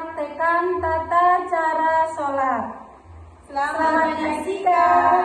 mempraktekkan tata cara sholat. Selamat menyaksikan.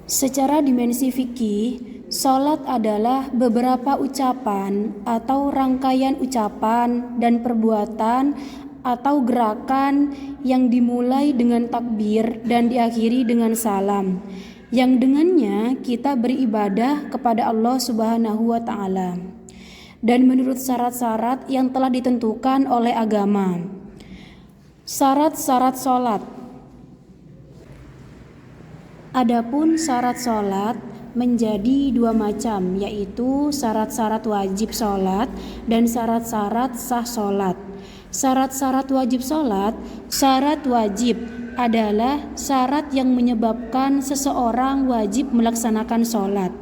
Secara dimensi fikih, sholat adalah beberapa ucapan atau rangkaian ucapan dan perbuatan atau gerakan yang dimulai dengan takbir dan diakhiri dengan salam, yang dengannya kita beribadah kepada Allah Subhanahu wa Ta'ala, dan menurut syarat-syarat yang telah ditentukan oleh agama. Syarat-syarat sholat. Adapun syarat sholat menjadi dua macam, yaitu syarat-syarat wajib sholat dan syarat-syarat sah sholat. Syarat-syarat wajib sholat, syarat wajib adalah syarat yang menyebabkan seseorang wajib melaksanakan sholat.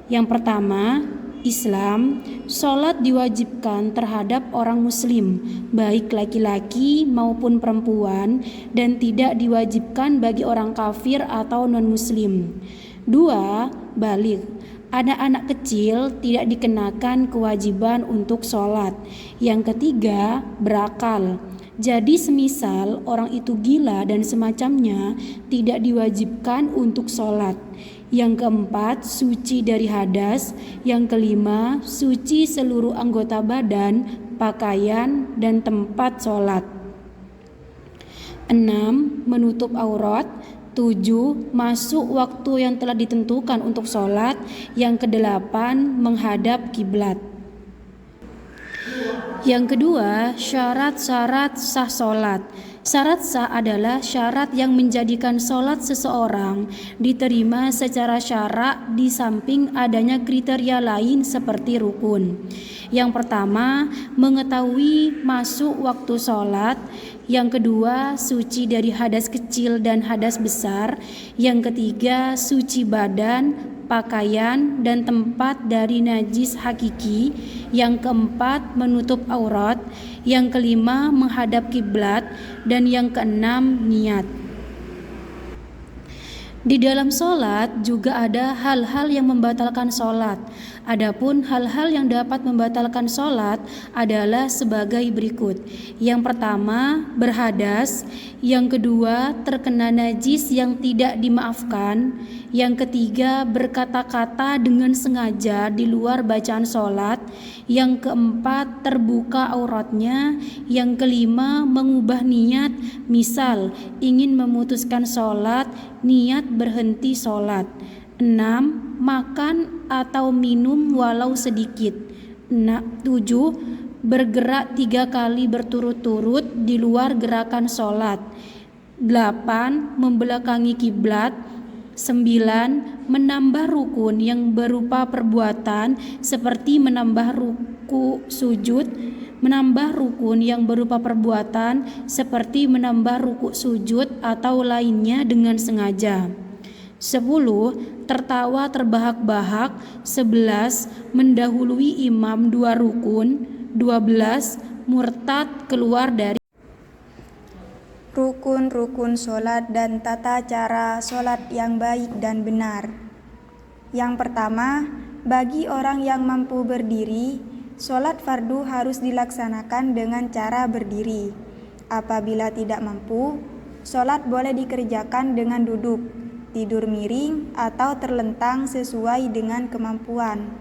Yang pertama, Islam. Sholat diwajibkan terhadap orang muslim, baik laki-laki maupun perempuan, dan tidak diwajibkan bagi orang kafir atau non-muslim. 2. Baligh. Anak-anak kecil tidak dikenakan kewajiban untuk sholat. Yang ketiga, berakal. Jadi semisal orang itu gila dan semacamnya, tidak diwajibkan untuk sholat. Yang keempat, suci dari hadas. Yang kelima, suci seluruh anggota badan, pakaian, dan tempat sholat. 6. Menutup aurat. 7. Masuk waktu yang telah ditentukan untuk sholat. Yang kedelapan, menghadap kiblat. Yang kedua, syarat-syarat sah sholat. Syarat sah adalah syarat yang menjadikan sholat seseorang diterima secara syara' di samping adanya kriteria lain seperti rukun. Yang pertama, mengetahui masuk waktu sholat. Yang kedua, suci dari hadas kecil dan hadas besar. Yang ketiga, suci badan, pakaian, dan tempat dari najis hakiki. Yang keempat, menutup aurat. Yang kelima, menghadap kiblat. Dan yang keenam, niat. Di dalam sholat juga ada hal-hal yang membatalkan sholat. Adapun hal-hal yang dapat membatalkan sholat adalah sebagai berikut. Yang pertama, berhadas. Yang kedua, terkena najis yang tidak dimaafkan. Yang ketiga, berkata-kata dengan sengaja di luar bacaan sholat. Yang keempat, terbuka auratnya. Yang kelima, mengubah niat. Misal, ingin memutuskan sholat, niat berhenti sholat. 6. Makan atau minum walau sedikit. 7. Bergerak 3 kali berturut-turut di luar gerakan sholat. 8. Membelakangi kiblat. 9. Menambah rukun yang berupa perbuatan seperti menambah ruku sujud. Menambah rukun yang berupa perbuatan seperti menambah ruku sujud atau lainnya dengan sengaja. 10. Tertawa terbahak-bahak. 11. Mendahului imam 2 rukun. 12. Murtad keluar dari rukun-rukun sholat dan tata cara sholat yang baik dan benar. Yang pertama, bagi orang yang mampu berdiri, sholat fardu harus dilaksanakan dengan cara berdiri. Apabila tidak mampu, sholat boleh dikerjakan dengan duduk, tidur miring, atau terlentang sesuai dengan kemampuan.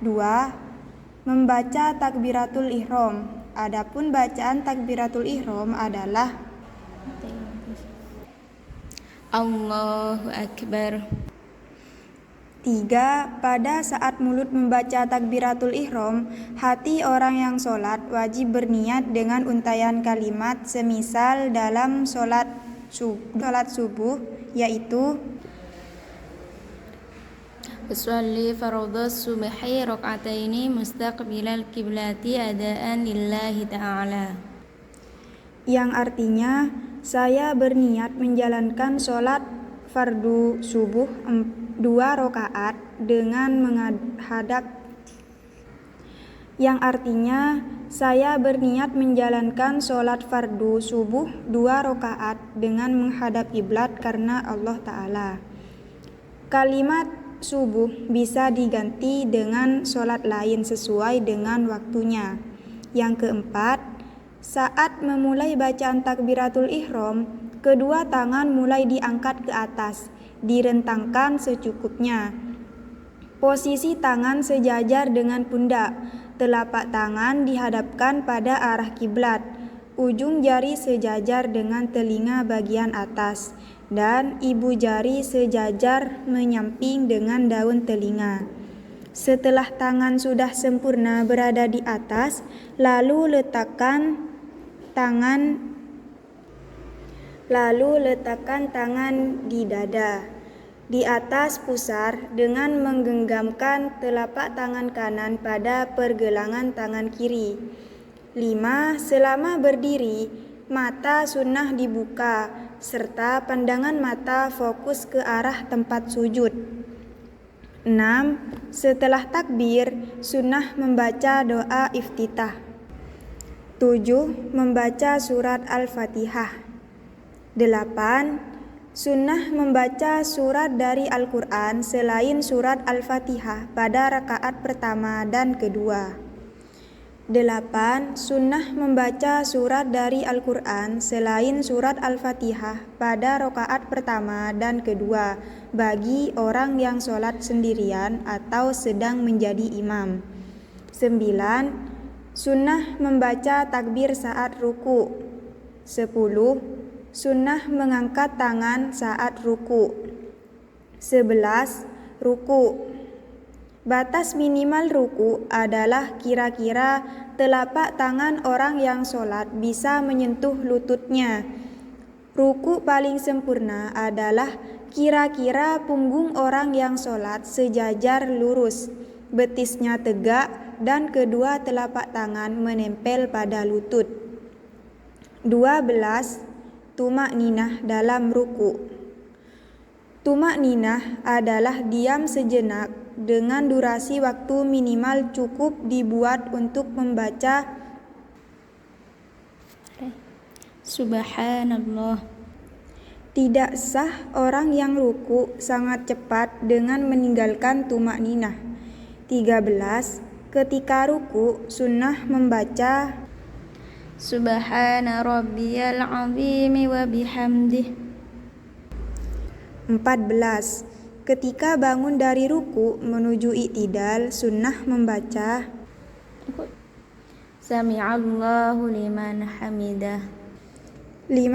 2. Membaca takbiratul ihram. Adapun bacaan takbiratul ihram adalah Allahu Akbar. 3. Pada saat mulut membaca takbiratul ihram, hati orang yang sholat wajib berniat dengan untayan kalimat semisal dalam sholat subuh, yaitu Usolli fardhas subhi rak'ataini mustaqbilal kiblati adaan lillahi ta'ala. yang artinya saya berniat menjalankan sholat fardu subuh 2 rakaat dengan menghadap yang artinya saya berniat menjalankan sholat fardu subuh 2 rakaat dengan menghadap kiblat karena Allah Ta'ala. Kalimat subuh bisa diganti dengan sholat lain sesuai dengan waktunya. Yang keempat, Saat memulai bacaan takbiratul ihram, kedua tangan mulai diangkat ke atas, direntangkan secukupnya. Posisi tangan sejajar dengan pundak, telapak tangan dihadapkan pada arah kiblat, ujung jari sejajar dengan telinga bagian atas, dan ibu jari sejajar menyamping dengan daun telinga. Setelah tangan sudah sempurna berada di atas, lalu letakkan tangan di dada, di atas pusar dengan menggenggamkan telapak tangan kanan pada pergelangan tangan kiri. 5. Selama berdiri, mata sunnah dibuka serta pandangan mata fokus ke arah tempat sujud. 6. Setelah takbir, sunnah membaca doa iftitah. 7. Membaca surat Al-Fatihah. 8. Sunnah membaca surat dari Al-Quran selain surat Al-Fatihah pada rakaat pertama dan kedua. 8. Sunnah membaca surat dari Al-Quran selain surat Al-Fatihah pada rakaat pertama dan kedua bagi orang yang sholat sendirian atau sedang menjadi imam. 9. Sunnah membaca takbir saat ruku. 10. Sunnah mengangkat tangan saat ruku. 11. Ruku. Batas minimal ruku adalah kira-kira telapak tangan orang yang sholat bisa menyentuh lututnya. Ruku paling sempurna adalah kira-kira punggung orang yang sholat sejajar lurus, betisnya tegak, dan kedua telapak tangan menempel pada lutut. 12. Tumak ninah dalam ruku. Tumak ninah adalah diam sejenak dengan durasi waktu minimal cukup dibuat untuk membaca Subhanallah. Tidak sah orang yang ruku sangat cepat dengan meninggalkan tumak ninah. 13. Ketika ruku, sunnah membaca Subhana rabbiyal azim wa bihamdih. 14. Ketika bangun dari ruku menuju i'tidal, sunnah membaca Sami'allahu liman hamidah. 15.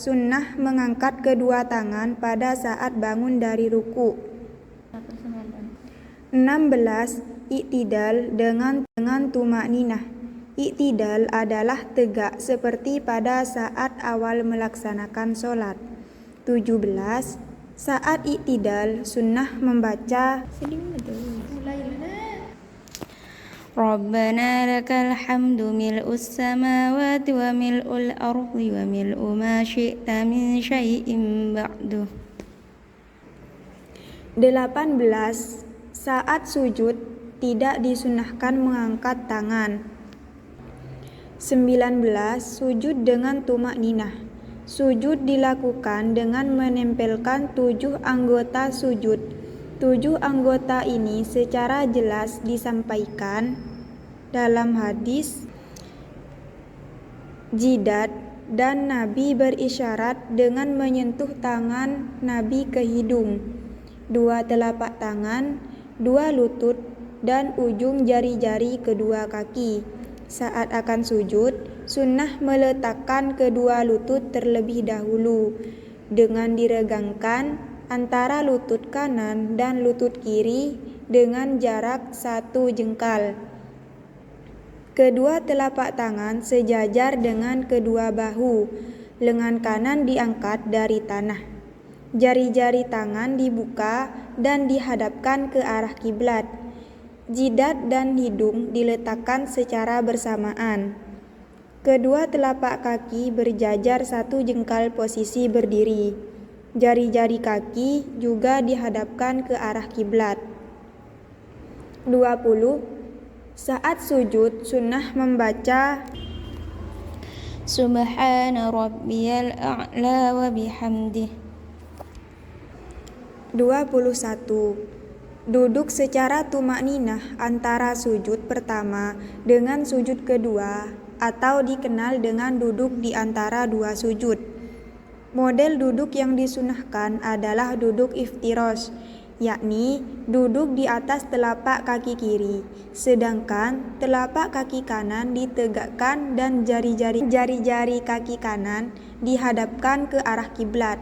Sunnah mengangkat kedua tangan pada saat bangun dari ruku. 16. I'tidal dengan tumak ninah. I'tidal adalah tegak seperti pada saat awal melaksanakan sholat. 17. Saat i'tidal, sunnah membaca Rabbana lakal hamdu mil'us samawati wa mil'ul ardi wa mil'u ma syi'ta min syai'in ba'du. 18. Saat sujud, tidak disunnahkan mengangkat tangan. 19. Sujud dengan tumak ninah. Sujud dilakukan dengan menempelkan 7 anggota sujud. 7 anggota ini secara jelas disampaikan dalam hadis jidat, dan Nabi berisyarat dengan menyentuh tangan Nabi ke hidung, 2 telapak tangan, 2 lutut, dan ujung jari-jari kedua kaki. Saat akan sujud, sunnah meletakkan kedua lutut terlebih dahulu dengan diregangkan antara lutut kanan dan lutut kiri dengan jarak 1 jengkal. Kedua telapak tangan sejajar dengan kedua bahu, lengan kanan diangkat dari tanah. Jari-jari tangan dibuka dan dihadapkan ke arah kiblat. Jidat dan hidung diletakkan secara bersamaan. Kedua telapak kaki berjajar 1 jengkal posisi berdiri. Jari-jari kaki juga dihadapkan ke arah kiblat. 20. Saat sujud, sunnah membaca Subhana rabbiyal a'la wa bihamdih. 21. Duduk secara tumakninah antara sujud pertama dengan sujud kedua atau dikenal dengan duduk di antara dua sujud. Model duduk yang disunahkan adalah duduk iftirosh, yakni duduk di atas telapak kaki kiri, sedangkan telapak kaki kanan ditegakkan dan jari-jari kaki kanan dihadapkan ke arah kiblat.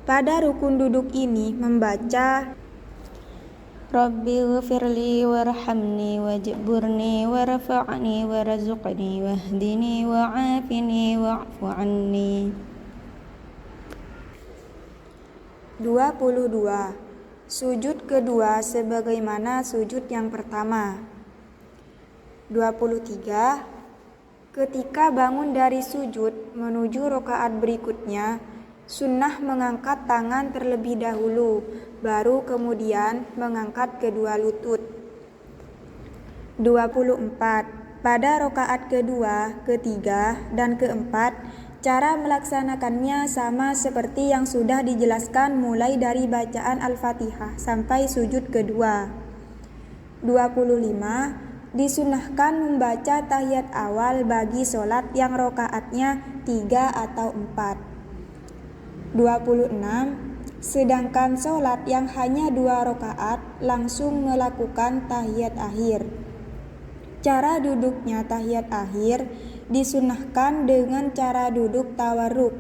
Pada rukun duduk ini membaca Rabbi ghfirli warhamni wajburni warfa'ni warzuqni wahdini wa'afini wa'fu anni. 22. Sujud kedua sebagaimana sujud yang pertama. 23. Ketika bangun dari sujud menuju rakaat berikutnya, sunnah mengangkat tangan terlebih dahulu, baru kemudian mengangkat kedua lutut. 24. Pada rakaat kedua, ketiga, dan keempat, cara melaksanakannya sama seperti yang sudah dijelaskan mulai dari bacaan Al-Fatihah sampai sujud kedua. 25. Disunahkan membaca tahiyat awal bagi sholat yang rakaatnya 3 atau 4. 26. Sedangkan sholat yang hanya 2 rakaat langsung melakukan tahiyat akhir. Cara duduknya tahiyat akhir disunahkan dengan cara duduk tawarruk,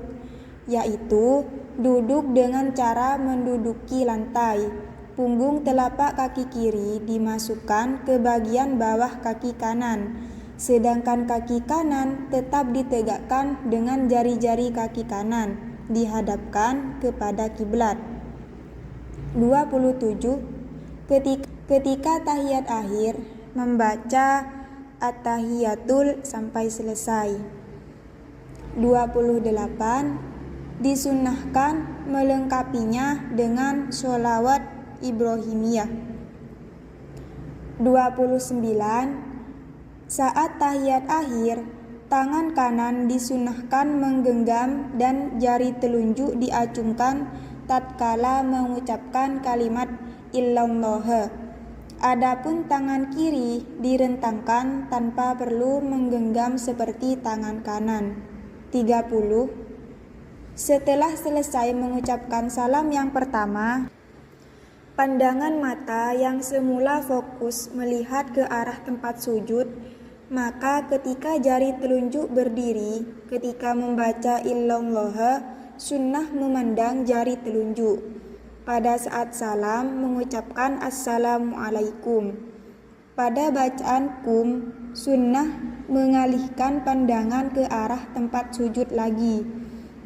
yaitu duduk dengan cara menduduki lantai. Punggung telapak kaki kiri dimasukkan ke bagian bawah kaki kanan, sedangkan kaki kanan tetap ditegakkan dengan jari-jari kaki kanan dihadapkan kepada kiblat. 27. Ketika tahiyat akhir membaca at-tahiyatul sampai selesai. 28. Disunnahkan melengkapinya dengan sholawat Ibrahimiyah. 29. Saat tahiyat akhir, tangan kanan disunahkan menggenggam dan jari telunjuk diacungkan tatkala mengucapkan kalimat illallah. Adapun tangan kiri direntangkan tanpa perlu menggenggam seperti tangan kanan. 30. Setelah selesai mengucapkan salam yang pertama, pandangan mata yang semula fokus melihat ke arah tempat sujud, maka ketika jari telunjuk berdiri ketika membaca illallah, sunnah memandang jari telunjuk. Pada saat salam mengucapkan assalamualaikum. Pada bacaan kum, sunnah mengalihkan pandangan ke arah tempat sujud lagi.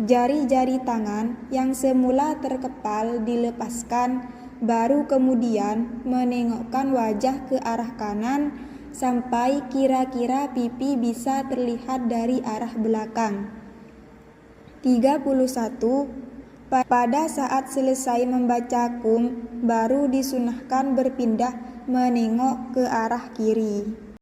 Jari-jari tangan yang semula terkepal dilepaskan, baru kemudian menengokkan wajah ke arah kanan sampai kira-kira pipi bisa terlihat dari arah belakang. 31. Pada saat selesai membaca kum, baru disunahkan berpindah menengok ke arah kiri.